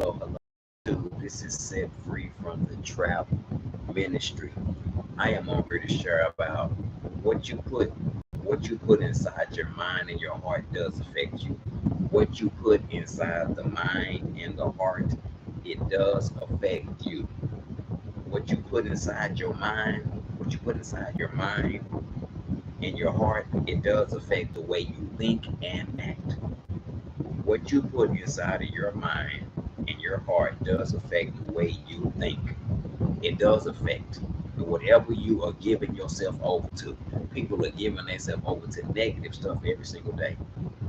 Hello. This is Set Free from the Trap Ministry. I am on here to share about what you put what you put inside your mind and your heart does affect you. What you put inside the mind and the heart, it does affect you. What you put inside your mind, what you put inside your mind and your heart, it does affect the way you think and act. What you put inside of your mind and your heart does affect the way you think. It does affect whatever you are giving yourself over to. People are giving themselves over to negative stuff every single day.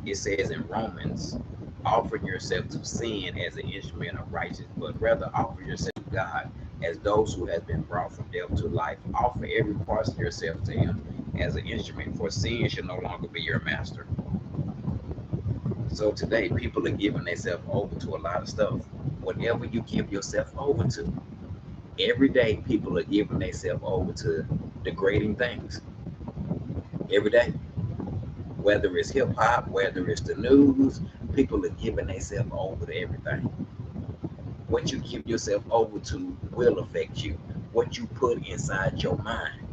It says in Romans, offer yourself to sin as an instrument of righteousness, but rather offer yourself to God as those who have been brought from death to life. Offer every part of yourself to Him as an instrument, for sin shall no longer be your master. So today, people are giving themselves over to a lot of stuff. Whatever you give yourself over to, every day people are giving themselves over to degrading things. Every day, whether it's hip hop, whether it's the news, people are giving themselves over to everything. What you give yourself over to will affect you. What you put inside your mind,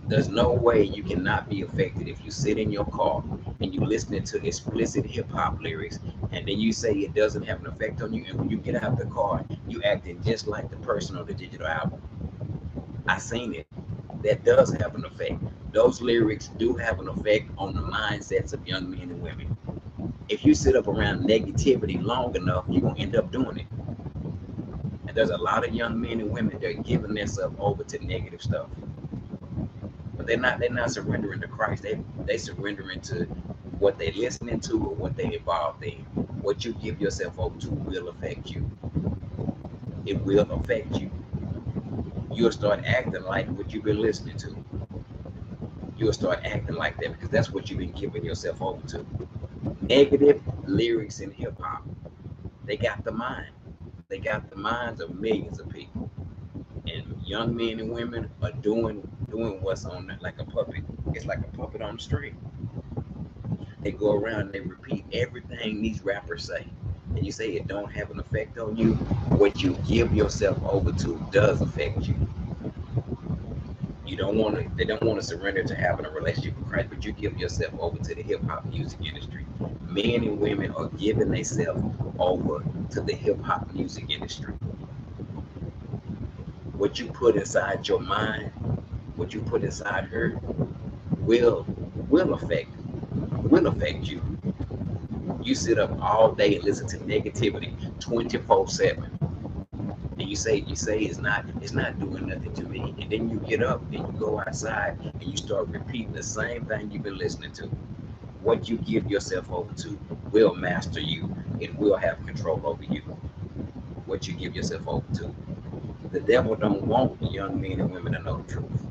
there's no way you cannot be affected if you sit in your car and you listening to explicit hip hop lyrics, and then you say it doesn't have an effect on you, and when you get out of the car, you acting just like the person on the digital album. I seen it. That does have an effect. Those lyrics do have an effect on the mindsets of young men and women. If you sit up around negativity long enough, you're gonna end up doing it. And there's a lot of young men and women that are giving themselves over to negative stuff. But they're not surrendering to Christ. They surrendering to what they're listening to or what they involved in. What you give yourself over to will affect you. It will affect you. You'll start acting like what you've been listening to. You'll start acting like that because that's what you've been giving yourself over to. Negative lyrics in hip hop. They got the mind. They got the minds of millions of people. And young men and women are doing what's on it like a puppet. It's like a puppet on the string. They go around and they repeat everything these rappers say. And you say it don't have an effect on you. What you give yourself over to does affect you. They don't want to surrender to having a relationship with Christ, but you give yourself over to the hip hop music industry. Men and women are giving themselves over to the hip hop music industry. What you put inside your mind, what you put inside her, will will affect will affect you. You sit up all day and listen to negativity 24/7. And you say it's not doing nothing to me. And then you get up and you go outside and you start repeating the same thing you've been listening to. What you give yourself over to will master you. It will have control over you. What you give yourself over to. The devil don't want young men and women to know the truth.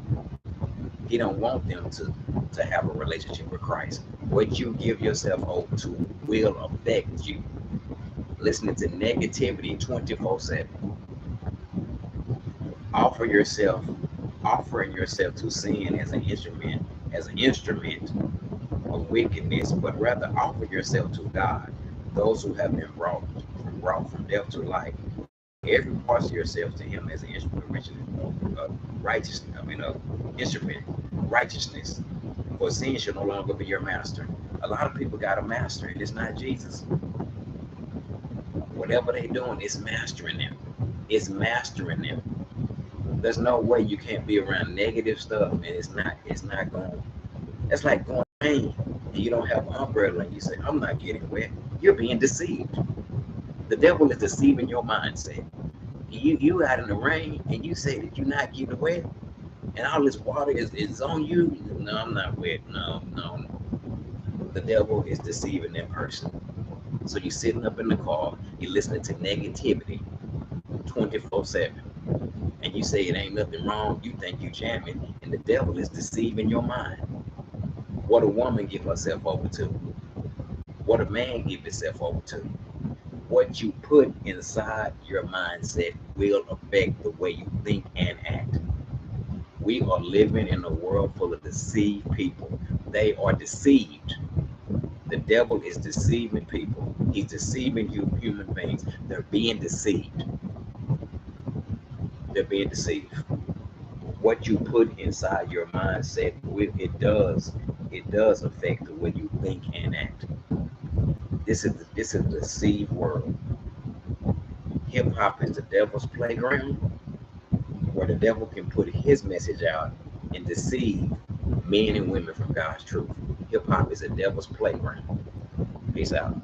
He don't want them to have a relationship with Christ. What you give yourself over to will affect you. Listening to negativity 24/7. Offer yourself, offering yourself to sin as an instrument of wickedness, but rather offer yourself to God, those who have been brought from death to life. Offer every part of yourself to Him as an instrument of righteousness. Instrument righteousness. For sin shall no longer be your master. A lot of people got a master, and it's not Jesus. Whatever they're doing, it's mastering them. It's mastering them. There's no way you can't be around negative stuff, and it's not going. It's like going rain and you don't have an umbrella and you say, I'm not getting wet. You're being deceived. The devil is deceiving your mindset. You out in the rain and you say that you're not getting wet and all this water is on you. No, I'm not wet. No, no. The devil is deceiving that person. So you're sitting up in the car, you're listening to negativity 24/7. And you say it ain't nothing wrong, you think you jamming, and the devil is deceiving your mind. What a woman give herself over to, what a man give himself over to. What you put inside your mindset will affect the way you think and act. We are living in a world full of deceived people. They are deceived. The devil is deceiving people. He's deceiving you, human beings. They're being deceived. They're being deceived. What you put inside your mindset, it does affect the way you think and act. This is a deceived world. Hip hop is the devil's playground, where the devil can put his message out and deceive men and women from God's truth. Hip hop is a devil's playground. Peace out.